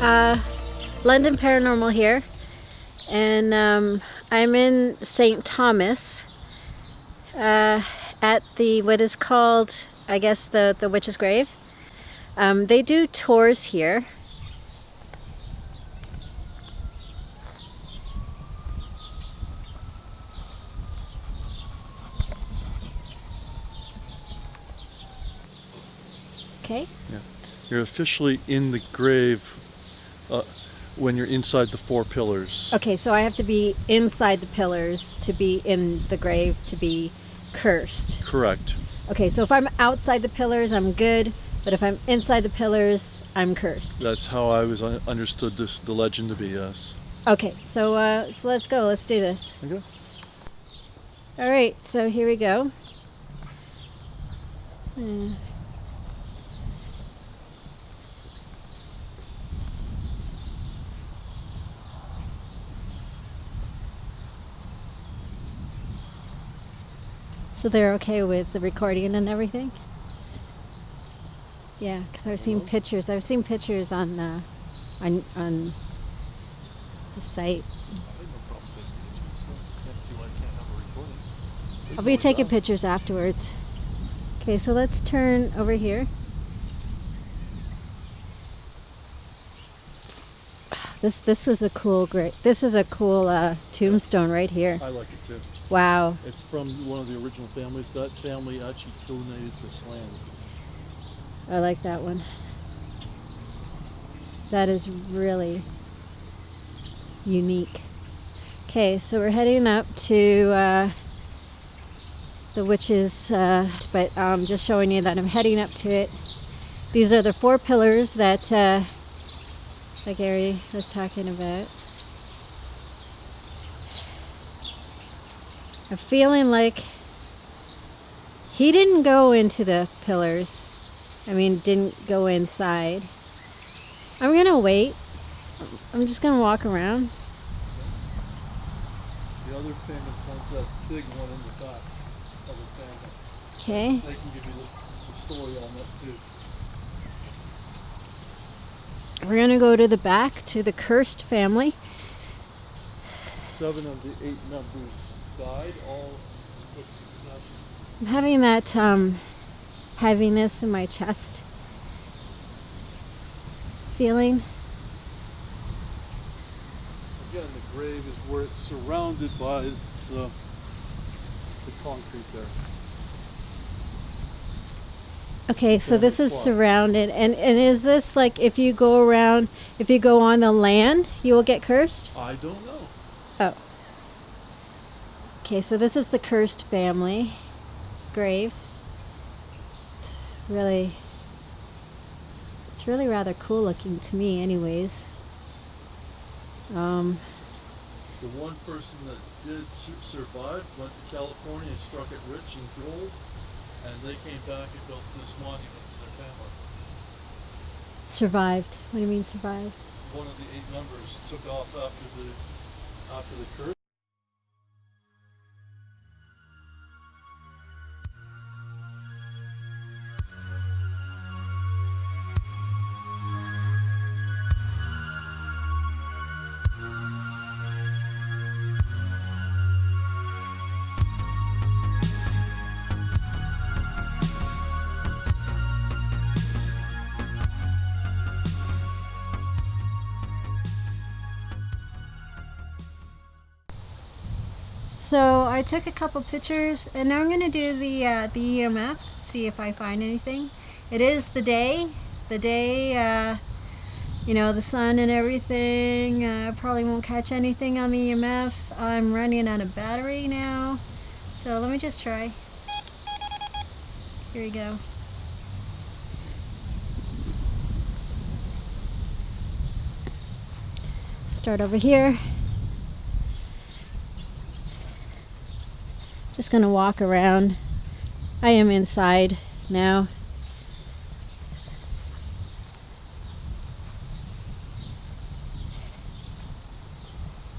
London Paranormal here, and I'm in St. Thomas at the what is called, I guess, the witch's grave. They do tours here. Okay. Yeah. You're officially in the grave when you're inside the 4 pillars. Okay, so I have to be inside the pillars to be in the grave to be cursed. Correct. Okay, so if I'm outside the pillars, I'm good, but if I'm inside the pillars, I'm cursed. That's how I was understood the legend to be, yes. Okay, so let's go. Let's do this. Okay. All right, so here we go. So they're okay with the recording and everything? Yeah, because I've seen pictures. I've seen pictures on the site. I'll be taking pictures afterwards. Okay, so let's turn over here. This is a cool tombstone right here. I like it too. Wow. It's from one of the original families. That family actually donated this land. I like that one. That is really unique. Okay, so we're heading up to the witch's, but I'm just showing you that I'm heading up to it. These are the 4 pillars that Gary was talking about. I'm feeling like he didn't go into the pillars. I mean, didn't go inside. I'm gonna wait. I'm just gonna walk around. The other famous one's that big one in the top of the family. Okay. They can give you the story on that too. We're gonna go to the back to the cursed family. 7 of the 8 members died, all in quick succession. I'm having that heaviness in my chest feeling. Again, the grave is where it's surrounded by the concrete there. Okay, so this is surrounded, and is this like if you go on the land, you will get cursed? I don't know. Oh. Okay, so this is the cursed family grave. It's really rather cool looking to me anyways. The one person that did survive went to California and struck it rich in gold, and they came back and built this monument to their family. Survived? What do you mean survived? One of the 8 members took off after the curse. So I took a couple pictures, and now I'm going to do the EMF, see if I find anything. It is the day, you know, the sun and everything. Probably won't catch anything on the EMF. I'm running out of battery now, so let me just try. Here we go. Start over here. Just gonna walk around. I am inside now.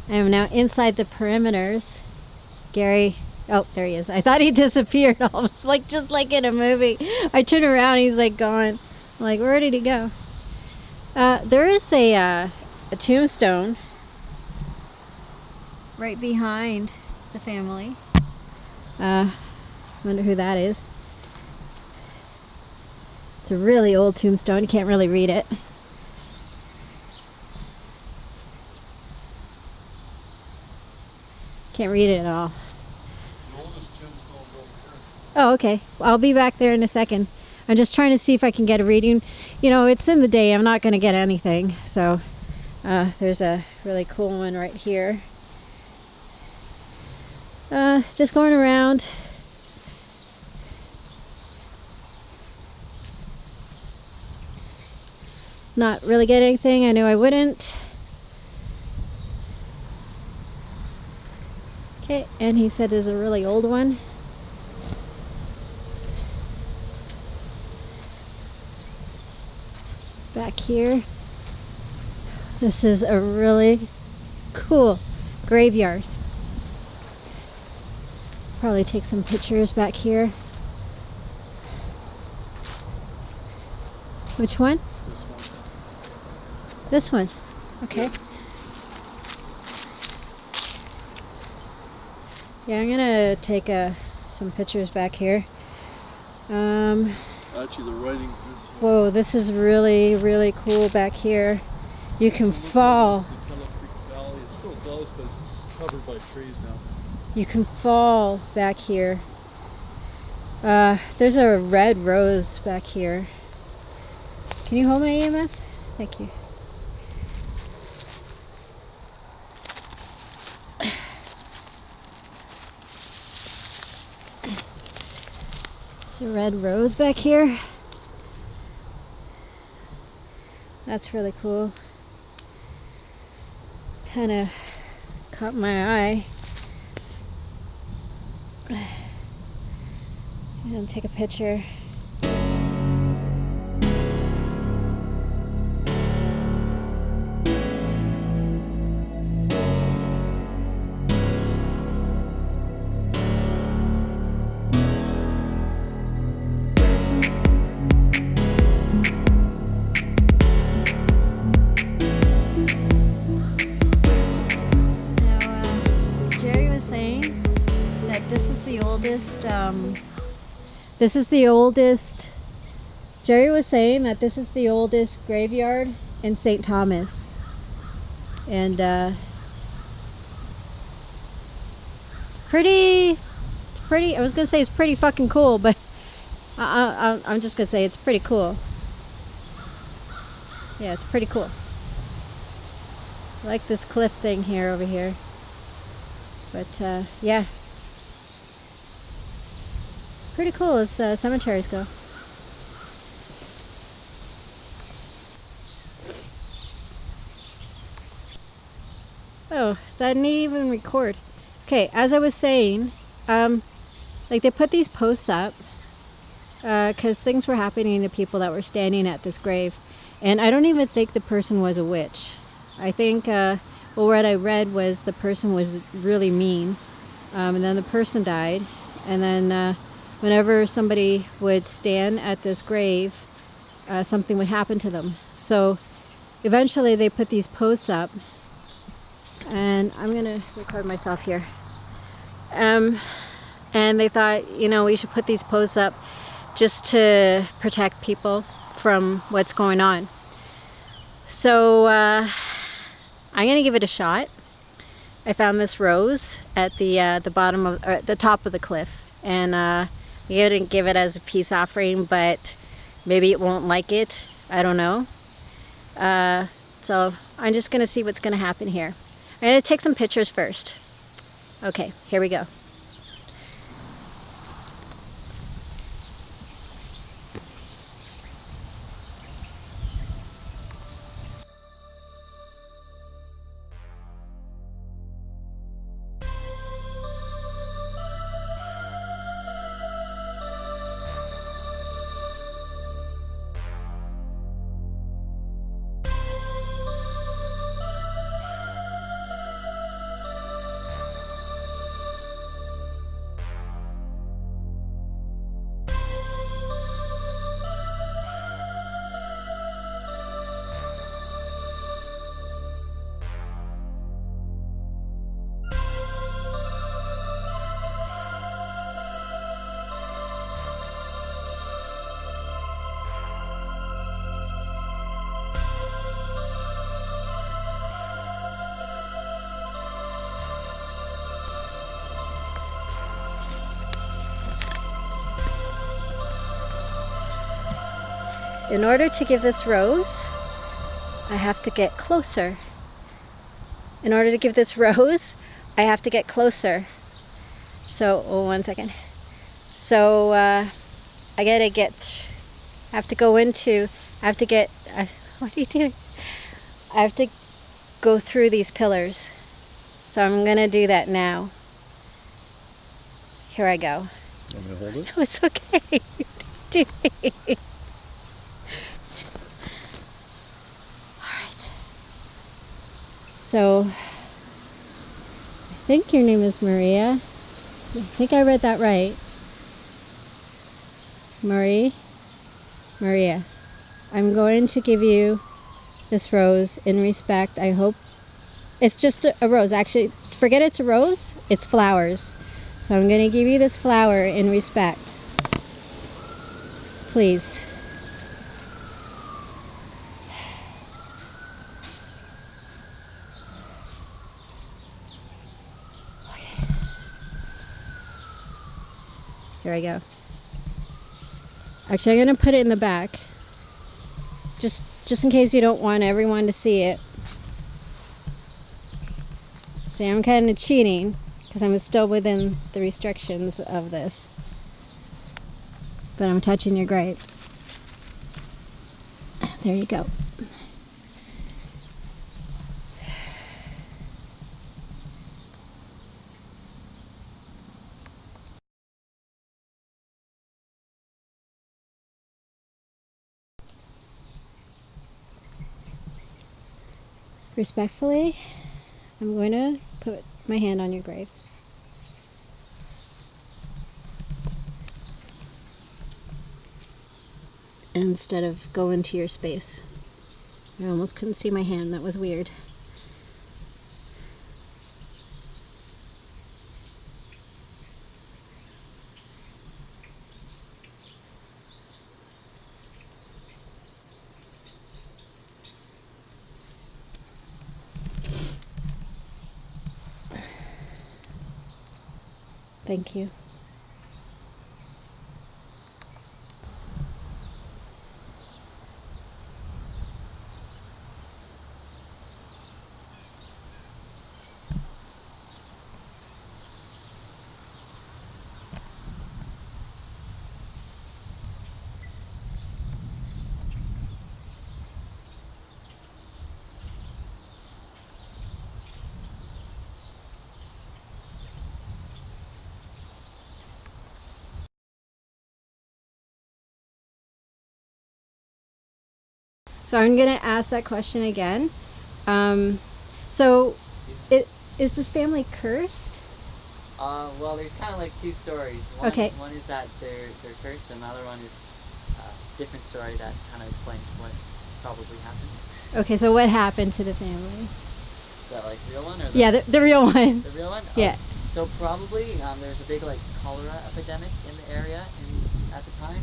I am now inside the perimeters. Gary, oh, there he is. I thought he disappeared almost, like just like in a movie. I turn around, he's like gone. I'm like, where did he go? There is a tombstone right behind the family. Wonder who that is. It's a really old tombstone. You can't really read it. Can't read it at all. The oldest tombstone's over here. Oh, okay. I'll be back there in a second. I'm just trying to see if I can get a reading. You know, it's in the day. I'm not going to get anything. So there's a really cool one right here. Just going around. Not really getting anything. I knew I wouldn't. Okay, and he said there's a really old one. Back here. This is a really cool graveyard. Probably take some pictures back here. Which one? This one. This one. Okay. Yeah, I'm gonna take some pictures back here. Actually, the writing's this way. Whoa, this is really, really cool back here. You can fall. The Kettle Creek Valley, it still does, but it's covered by trees now. You can fall back here. There's a red rose back here. Can you hold my EMF? Thank you. There's a red rose back here. That's really cool. Kind of caught my eye. And take a picture. Jerry was saying that this is the oldest graveyard in St.Thomas. And it's pretty, I was going to say it's pretty fucking cool, but I'm just going to say it's pretty cool. Yeah, it's pretty cool. I like this cliff thing here over here. But yeah. Pretty cool as cemeteries go. Oh, that didn't even record. Okay, as I was saying, like they put these posts up because things were happening to people that were standing at this grave, and I don't even think the person was a witch. I think well, what I read was the person was really mean, and then the person died, and then whenever somebody would stand at this grave, something would happen to them. So eventually they put these posts up, and I'm gonna record myself here. And they thought, you know, we should put these posts up just to protect people from what's going on. So I'm gonna give it a shot. I found this rose at the bottom of, or at the top of the cliff, and I didn't give it as a peace offering, but maybe it won't like it. I don't know. So I'm just gonna see what's gonna happen here. I'm gonna take some pictures first. Okay, here we go. in order to give this rose, I have to get closer. In order to give this rose, I have to get closer. So, oh, 1 second. So, I have to go into, I have to get, what are you doing? I have to go through these pillars. So I'm gonna do that now. Here I go. Want me to hold it? No, it's okay. Alright. So, I think your name is Maria. I think I read that right. Maria. I'm going to give you this rose in respect. I hope it's just a rose. Actually, forget it's a rose. It's flowers. So I'm going to give you this flower in respect. Please. Okay. Here I go. Actually, I'm going to put it in the back. Just in case you don't want everyone to see it. See, I'm kind of cheating because I'm still within the restrictions of this. But I'm touching your grape. There you go. Respectfully, I'm going to put my hand on your grape. Instead of go into your space. I almost couldn't see my hand. That was weird. Thank you. So I'm going to ask that question again. So, is this family cursed? Well, there's kind of like two stories. Okay. One is that they're cursed, and the other one is a different story that kind of explains what probably happened. Okay, so what happened to the family? Is that like the real one or Yeah, the real one. the real one? Yeah. So probably there was a big like cholera epidemic in the area at the time.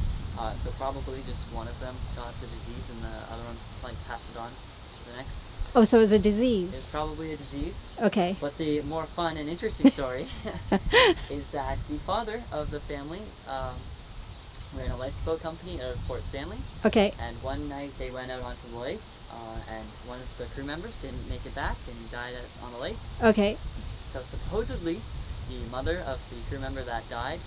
So probably just one of them got the disease, and the other one like passed it on to the next. Oh, so it was a disease. It was probably a disease. Okay. But the more fun and interesting story is that the father of the family ran a lifeboat company out of Port Stanley. Okay. And one night they went out onto the lake, and one of the crew members didn't make it back and died on the lake. Okay. So supposedly, the mother of the crew member that died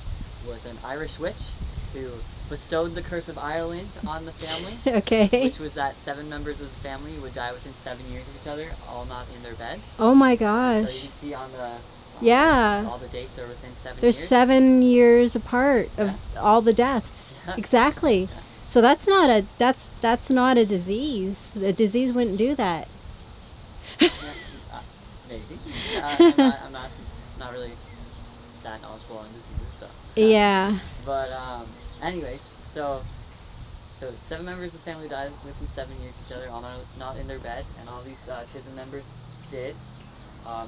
was an Irish witch who bestowed the curse of Ireland on the family. Okay. Which was that 7 members of the family would die within 7 years of each other, all not in their beds. Oh my gosh. So you can see on the yeah. all the dates are within 7 There's years. 7 years apart of Yeah. all the deaths. Yeah. Exactly. Yeah. So that's not a disease. The disease wouldn't do that. Yeah, maybe. I'm not really that knowledgeable on diseases, so. Yeah. But anyways, so 7 members of the family died within 7 years of each other, all not in their bed, and all these Chisholm members did.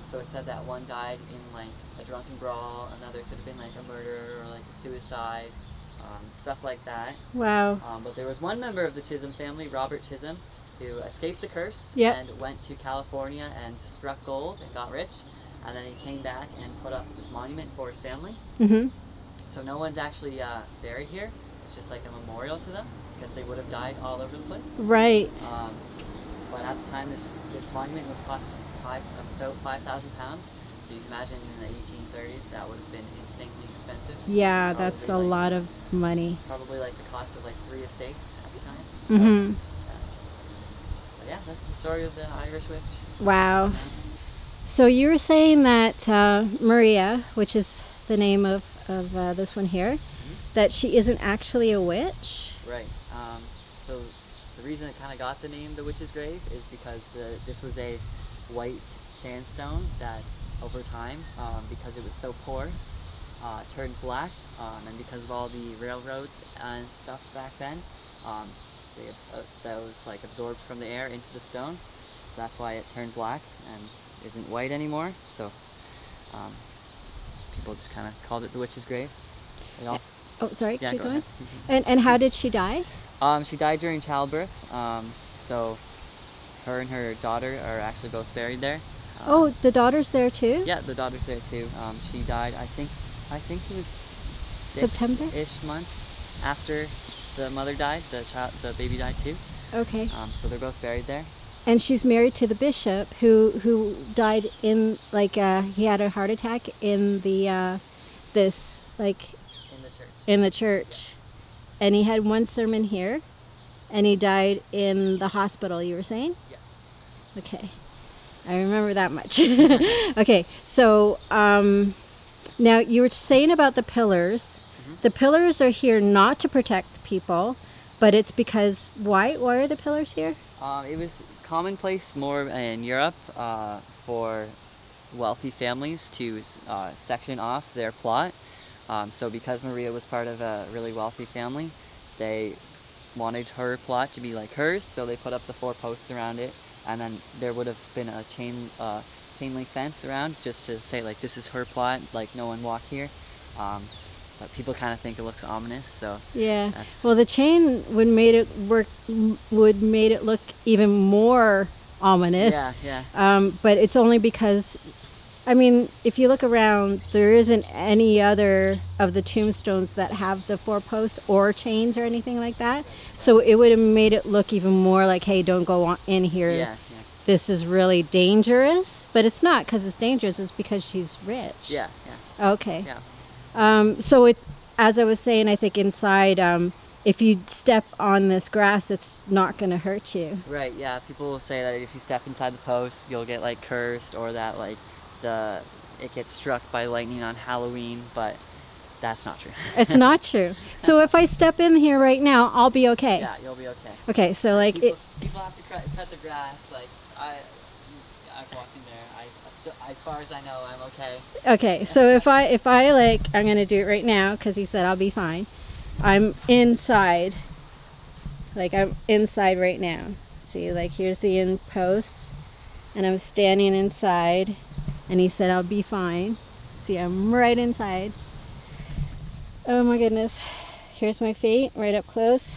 So it said that one died in like a drunken brawl, another could have been like a murder or like a suicide, stuff like that. Wow. But there was one member of the Chisholm family, Robert Chisholm, who escaped the curse Yep. and went to California and struck gold and got rich, and then he came back and put up this monument for his family. Mhm. So no one's actually buried here. It's just like a memorial to them. because they would have died all over the place. Right. But at the time, this monument would cost about £5,000. So you can imagine in the 1830s, that would have been insanely expensive. Yeah, that's a Probably lot of money. Probably like the cost of like 3 estates at the time. So, Mm-hmm. but yeah, that's the story of the Irish witch. Wow. So you were saying that Maria, which is the name of this one here, that she isn't actually a witch? Right. So the reason it kind of got the name the Witch's Grave is because this was a white sandstone that over time, because it was so porous, turned black, and because of all the railroads and stuff back then, that was like absorbed from the air into the stone. So that's why it turned black and isn't white anymore. So people just kind of called it the Witch's Grave. It also, Oh, sorry, yeah, keep go going. ahead. And how did she die? She died during childbirth. So her and her daughter are actually both buried there. Oh, the daughter's there too? Yeah, the daughter's there too. She died, I think it was September? 6-ish months after the mother died. The baby died too. Okay. So they're both buried there. And she's married to the bishop who died in, like, he had a heart attack in the, this, like, In the church. in the church. Yes. And he had one sermon here, and he died in the hospital, you were saying? Yes. Okay. I remember that much. Okay, so now you were saying about the pillars. Mhm. The pillars are here not to protect people, but it's because, why? Why are the pillars here? It was commonplace more in Europe for wealthy families to section off their plot. So because Maria was part of a really wealthy family, they wanted her plot to be like hers, so they put up the 4 posts around it, and then there would have been a chain link fence around just to say like this is her plot, like no one walk here. But people kind of think it looks ominous, so Yeah. that's Well, the chain would made it look even more ominous. yeah. But it's only because, I mean, if you look around, there isn't any other of the tombstones that have the 4 posts or chains or anything like that. So it would have made it look even more like, hey, don't go in here. Yeah. This is really dangerous. But it's not because it's dangerous. It's because she's rich. Yeah. Okay. Yeah. So it, as I was saying, I think inside, if you step on this grass, it's not going to hurt you. Right, yeah. People will say that if you step inside the post, you'll get like cursed, or that like it gets struck by lightning on Halloween, but that's not true. It's not true. So if I step in here right now, I'll be okay. Yeah, you'll be okay. Okay, so like people have to cut the grass. Like I've walked in there. As far as I know, I'm okay. Okay, so if I like, I'm gonna do it right now because he said I'll be fine. I'm inside. Like I'm inside right now. See, like here's the in post, and I'm standing inside, and he said I'll be fine. See, I'm right inside. Oh my goodness. Here's my feet right up close.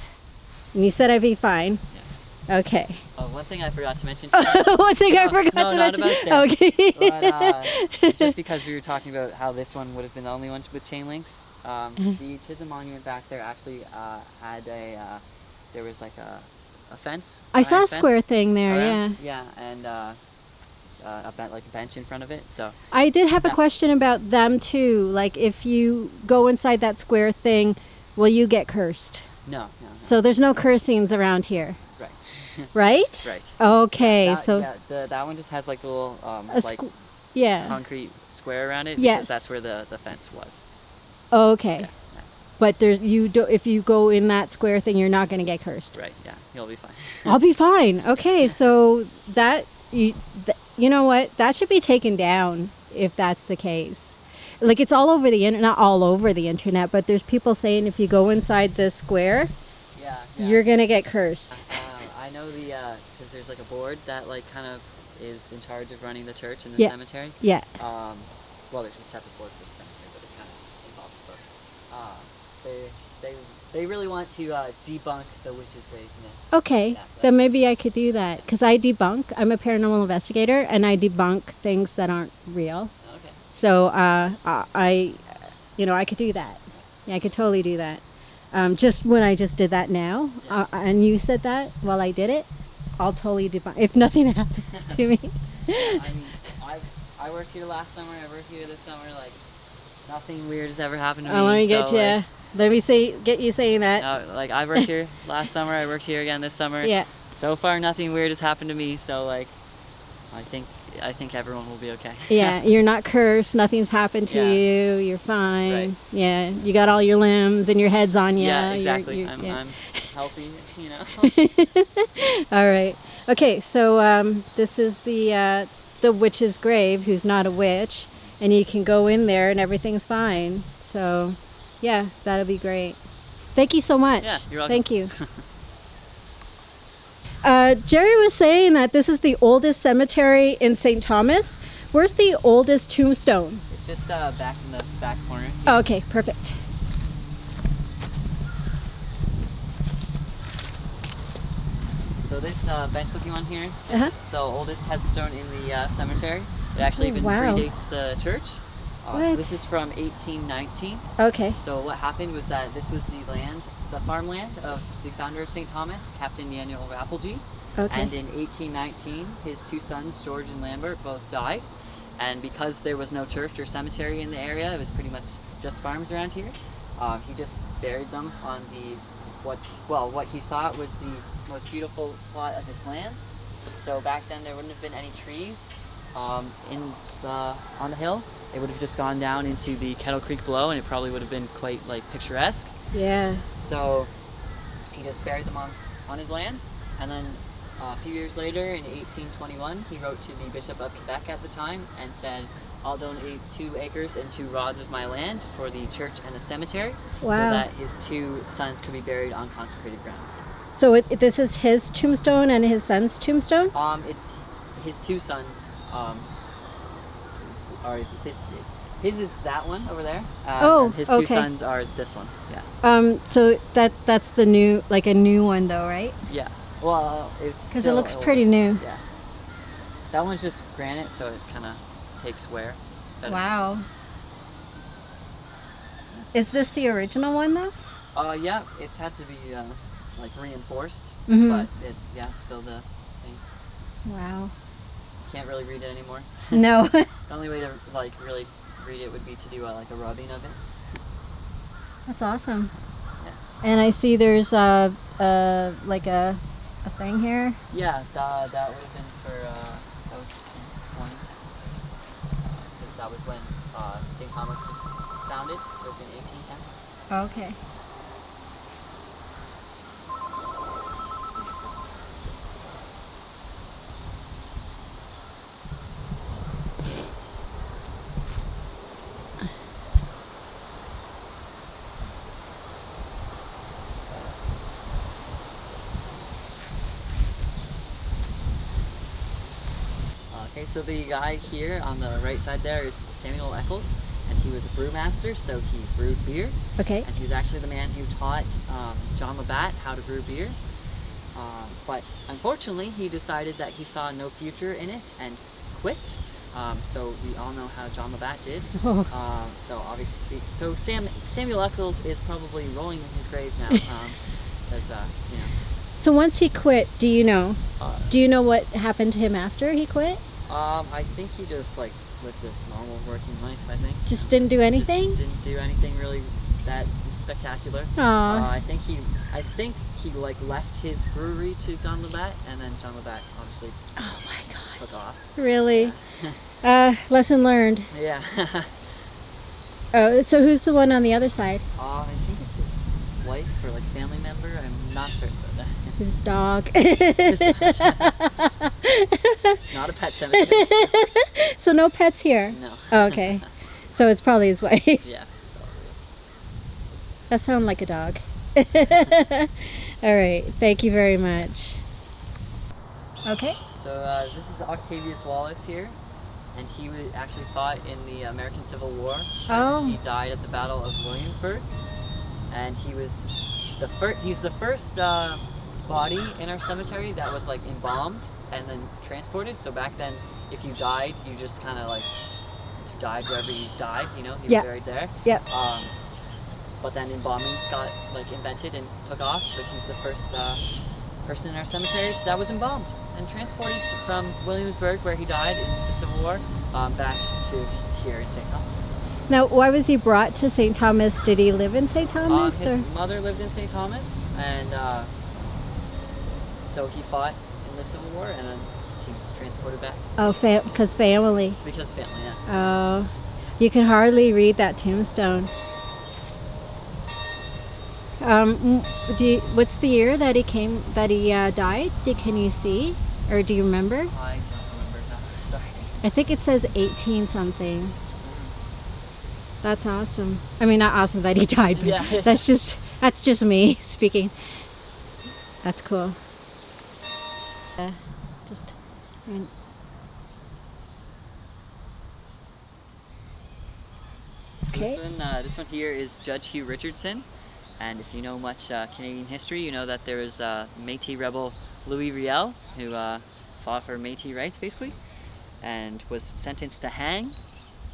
And you said I'd be fine. Yes. Okay. One thing I forgot to mention. One thing I forgot to not mention. about this. Okay. But, just because we were talking about how this one would have been the only one with chain links, the Chisholm Monument back there actually had there was like a fence. I saw a fence square thing there, around. yeah. Yeah, and like a bench in front of it. So I did have a Yeah. question about them too. Like if you go inside that square thing, will you get cursed? no. So there's no cursings around here, Right. right? Right. Okay, That, so yeah, that one just has like a little a like yeah. concrete square around it Yes. because that's where the fence was. Okay. Yeah. But there's if you go in that square thing, you're not going to get cursed. Right. Yeah. You'll be fine. I'll be fine. Okay, so that you know what? That should be taken down if that's the case. Like it's all over the internet, not all over the internet, but there's people saying if you go inside the square, Yeah. you're going to get cursed. I know because there's like a board that like kind of is in charge of running the church and the Yeah. cemetery. Yeah. Well, there's a separate board for the cemetery, but it kind of involves both. They really want to debunk the witch's grave myth. Okay, Yeah, then that's- maybe I could do that because I'm a paranormal investigator and I debunk things that aren't real. Okay. So I could do that. Yeah, I could totally do that. Just when I just did that now, Yeah. and you said that while I did it, I'll totally debunk if nothing happens to me. I mean, I worked here last summer. I worked here this summer. Like, nothing weird has ever happened to me. Oh, let me get so, you. like, Let me get you saying that. like I worked here last summer. I worked here again this summer. Yeah. So far, nothing weird has happened to me. So like, I think everyone will be okay. Yeah, you're not cursed. Nothing's happened to Yeah. you. You're fine. Right. Yeah, you got all your limbs and your head's on you. Yeah, exactly. Yeah. I'm healthy, you know. All right. Okay, so this is the witch's grave, who's not a witch, and you can go in there and everything's fine. So, yeah, that'll be great. Thank you so much. Yeah, you're welcome. Thank you. Jerry was saying that this is the oldest cemetery in St. Thomas. Where's the oldest tombstone? It's just back in the back corner. Oh, okay, perfect. So this bench-looking one here, Uh-huh. this is the oldest headstone in the cemetery. It actually Oh, even wow. predates the church. So What? this is from 1819. Okay. So what happened was that this was the farmland of the founder of St. Thomas, Captain Daniel Rappelgee. Okay. And in 1819, his two sons, George and Lambert, both died. And because there was no church or cemetery in the area, it was pretty much just farms around here. He just buried them on what he thought was the most beautiful plot of his land. So back then there wouldn't have been any trees on the hill. It would have just gone down into the Kettle Creek below, and it probably would have been quite like picturesque. Yeah. So he just buried them on his land, and then a few years later, in 1821, he wrote to the Bishop of Quebec at the time and said, "I'll donate 2 acres and 2 rods of my land for the church and the cemetery, Wow. so that his 2 sons could be buried on consecrated ground." So this is his tombstone and his son's tombstone? It's his 2 sons. His is that one over there. And his 2 okay. sons are this one. Yeah. So that's the new, like a new one though, right? Yeah. Well, it's Because it still looks older. pretty new. Yeah. That one's just granite, so it kind of takes wear. But, Wow. Is this the original one though? Yeah, it's had to be like reinforced, Mhm. but it's still the same. Wow. Can't really read it anymore. No. The only way to like really read it would be to do like a rubbing of it. That's awesome. Yeah. And I see there's like a thing here. Yeah, that would have been for that was 20, because that was when St. Thomas was founded. It was in 1810. Okay. Okay, so the guy here on the right side there is Samuel Eccles, and he was a brewmaster, so he brewed beer. Okay. And he was actually the man who taught John Labatt how to brew beer. But unfortunately, he decided that he saw no future in it and quit. So we all know how John Labatt did. Oh. So obviously, Samuel Eccles is probably rolling in his grave now, because you know. So once he quit, do you know what happened to him after he quit? I think he just like lived a normal working life. I think. Just didn't do anything? Just didn't do anything really that spectacular. Aw. I think he like left his brewery to John Labatt, and then John Labatt obviously Oh my gosh. took off. Really? Yeah. Lesson learned. Yeah. Oh, so who's the one on the other side? I think it's his wife or like family member. I'm not certain about that. His dog. It's not a pet cemetery. So no pets here? No. Oh, okay. So it's probably his wife. Yeah. That sounds like a dog. All right. Thank you very much. Okay. So this is Octavius Wallace here, and he actually fought in the American Civil War. Oh. And he died at the Battle of Williamsburg, and he's the first body in our cemetery that was like embalmed and then transported. So back then, if you died, you just kind of like died wherever you died. You know, he Yep. was buried there. Yep. but then embalming got like invented and took off, so he's the first person in our cemetery that was embalmed and transported from Williamsburg, where he died in the Civil War, back to here in St. Thomas. Now, why was he brought to St. Thomas? Did he live in St. Thomas? His or? mother lived in St. Thomas, and so he fought in the Civil War, and then he was transported back. Oh, because family. Because family, yeah. Oh, you can hardly read that tombstone. What's the year that he died? Can you see, or do you remember? I don't remember. No, sorry. I think it says 18 something. That's awesome. I mean, not awesome that he died, but Yeah. that's just me speaking. That's cool. Okay. This one here is Judge Hugh Richardson, and if you know much Canadian history, you know that there was Métis rebel Louis Riel, who fought for Métis rights, basically, and was sentenced to hang.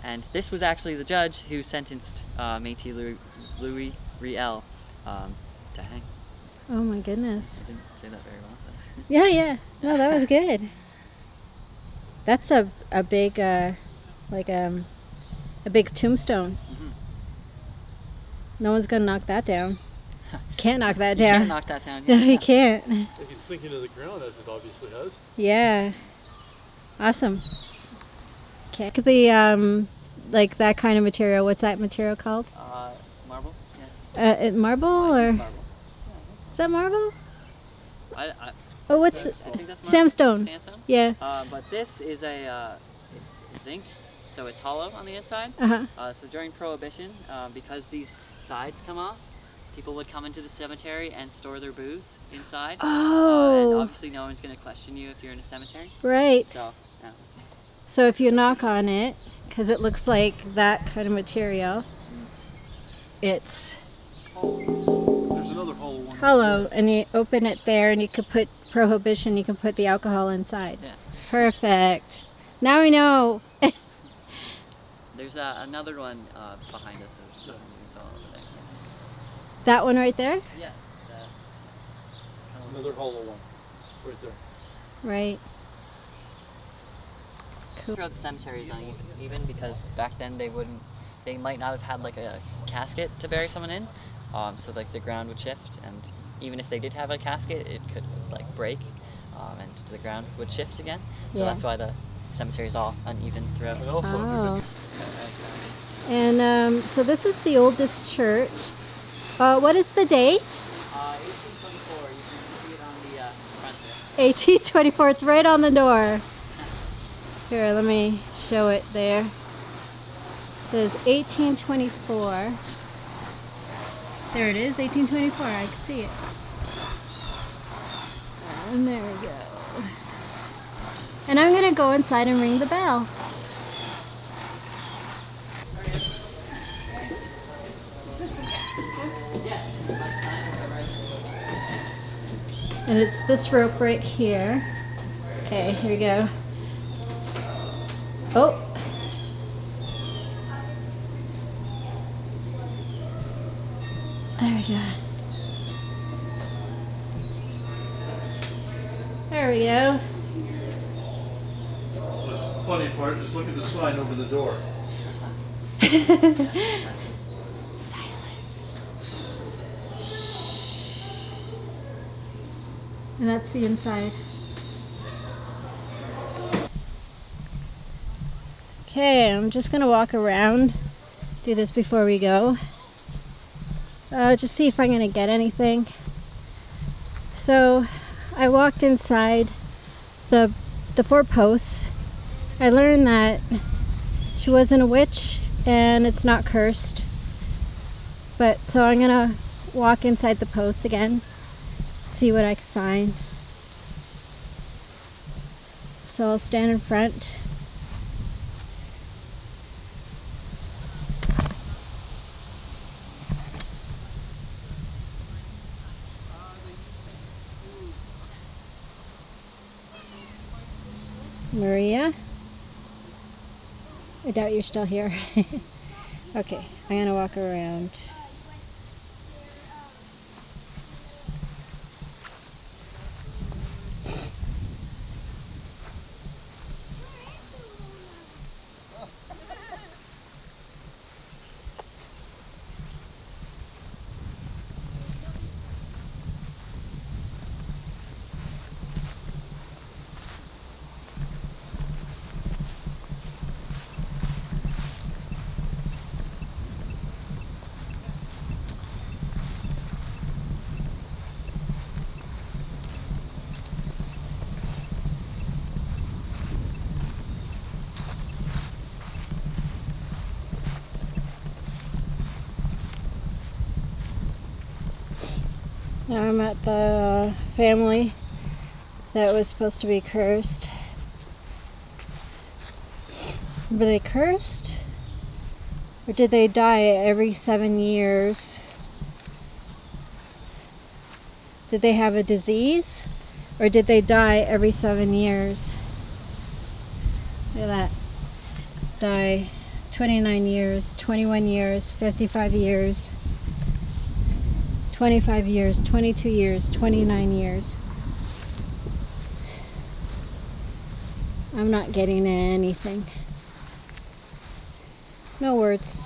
And this was actually the judge who sentenced Métis Louis Riel to hang. Oh my goodness. I didn't say that very well. But Yeah. No, that was good. That's a big a big tombstone. Mm-hmm. No one's gonna knock that down. Can't knock that You down. can't knock that down. No, Yeah. you can't. It can sink into the ground, as it obviously has. Yeah. Awesome. Okay. The like that kind of material. What's that material called? Marble. Yeah. Marble I or think it's marble. is that marble? I Oh, what's Sandstone. I think that's marble. Sandstone. Sandstone. Yeah. But this is it's zinc, so it's hollow on the inside. So during Prohibition, because these sides come off, people would come into the cemetery and store their booze inside. And Oh. obviously no one's going to question you if you're in a cemetery. Right. So, yeah, So if you knock on it, because it looks like that kind of material, it's There's another hollow one. hollow, and you open it there, and you could put Prohibition. You can put the alcohol inside. yeah. Perfect. Now we know. There's another one behind us. It's all over there. That one right there. Yeah. Another hollow one. Right there. Right. Cool. Throughout the cemetery is uneven because back then they might not have had like a casket to bury someone in, so like the ground would shift, and even if they did have a casket, it could like break, and the ground would shift again. So Yeah. that's why the cemetery is all uneven throughout. And also, Oh. And so this is the oldest church. What is the date? 1824. You can see it on the front there. 1824. It's right on the door. Here, let me show it there. It says 1824. There it is, 1824. I can see it. And there we go. And I'm gonna go inside and ring the bell. And it's this rope right here. Okay, here we go. Oh. There we go. There we go. the funny part is look at the sign over the door. Silence. And that's the inside. Okay, I'm just gonna walk around, do this before we go. Just see if I'm gonna get anything. So I walked inside the four posts. I learned that she wasn't a witch and it's not cursed. But so I'm gonna walk inside the posts again, see what I can find. So I'll stand in front. Maria? I doubt you're still here. Okay, I'm gonna walk around. I'm at the family that was supposed to be cursed. Were they cursed? Or did they die every 7 years? Did they have a disease? Or did they die every 7 years? Look at that. Die 29 years, 21 years, 55 years, 25 years, 22 years, 29 years. I'm not getting anything. No words.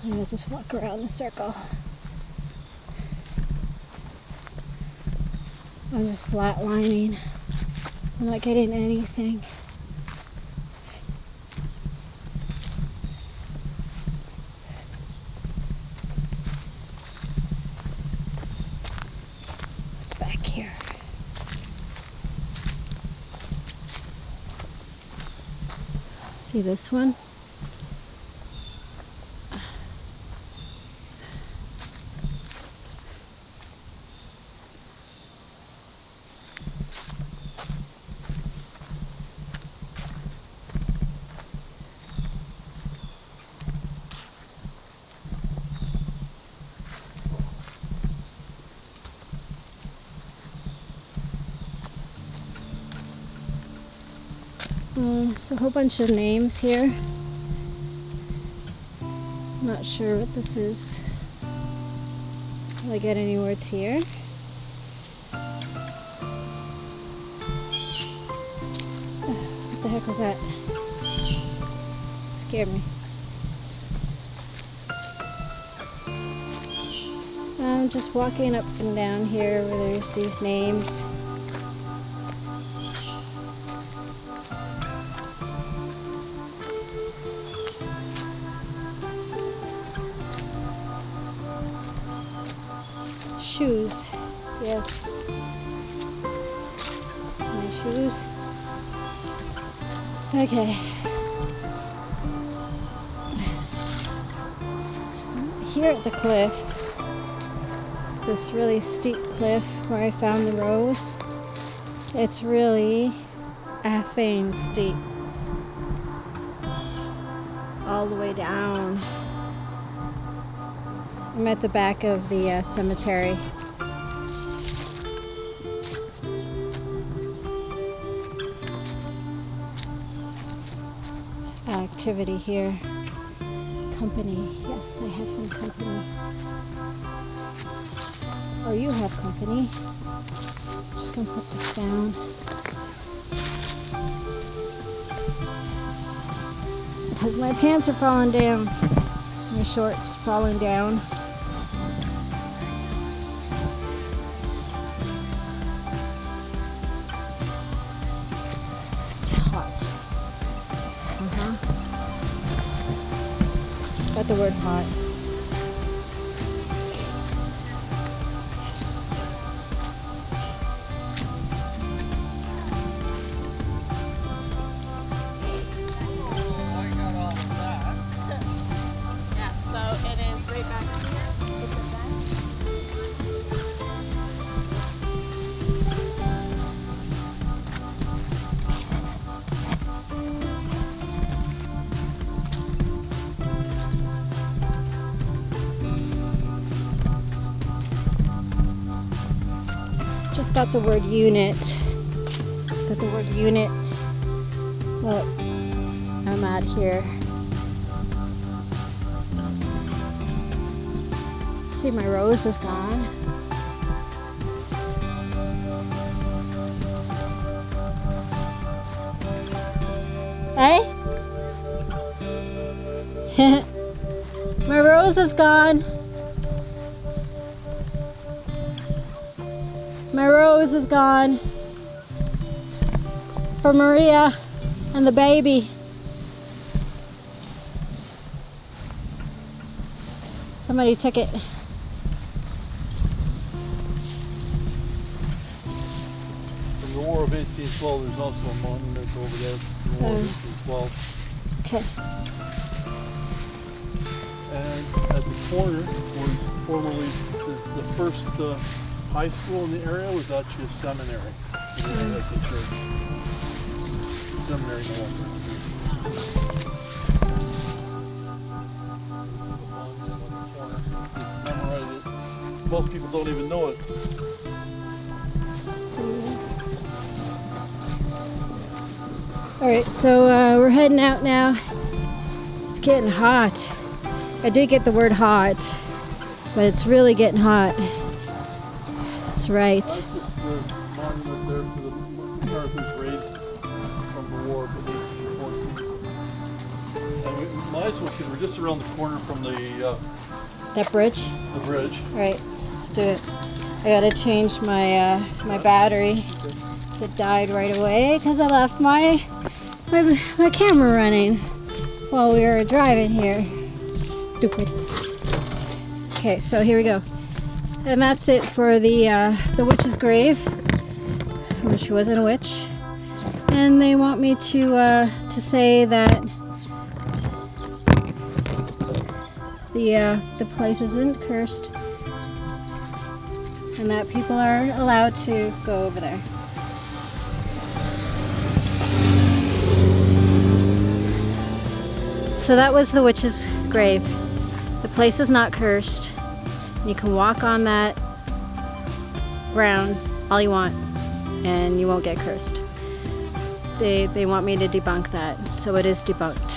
I'm gonna just walk around the circle. I'm just flatlining. I'm not getting anything. What's back here? See this one? So a whole bunch of names here. Not sure what this is. Will I get any words here? What the heck was that? Scared me. I'm just walking up and down here where there's these names. Shoes. Yes. My shoes. Okay. Here at the cliff, this really steep cliff where I found the rose, it's really effing steep. All the way down. I'm at the back of the cemetery. Activity here. Company. Yes, I have some company. Oh, you have company. Just gonna put this down. Because my pants are falling down. My shorts falling down. Hot. Got the word hot. Just got the word unit. Got the word unit. Well, I'm out here. See, my rose is gone. Hey? My rose is gone. My rose is gone. For Maria and the baby. Somebody took it. From the War of 1812, there's also a monument over there. The War of 1812. Okay. And at the corner was formerly the first high school in the area was actually a seminary. Like a church. The seminary no longer exists. Memorize it. Most people don't even know it. Alright, so we're heading out now. It's getting hot. I did get the word hot, but it's really getting hot. That's right. That's just the monument there for the MacArthur's raid from the war of 1814. And we might as well, because we're just around the corner from the That bridge? bridge. Alright, let's do it. I gotta change my my battery. It died right away because I left my camera running while we were driving here. Stupid. Okay, so here we go. And that's it for the witch's grave. She wasn't a witch. And they want me to say that the place isn't cursed and that people are allowed to go over there. So that was the witch's grave. The place is not cursed. You can walk on that ground all you want and you won't get cursed. They want me to debunk that, so it is debunked.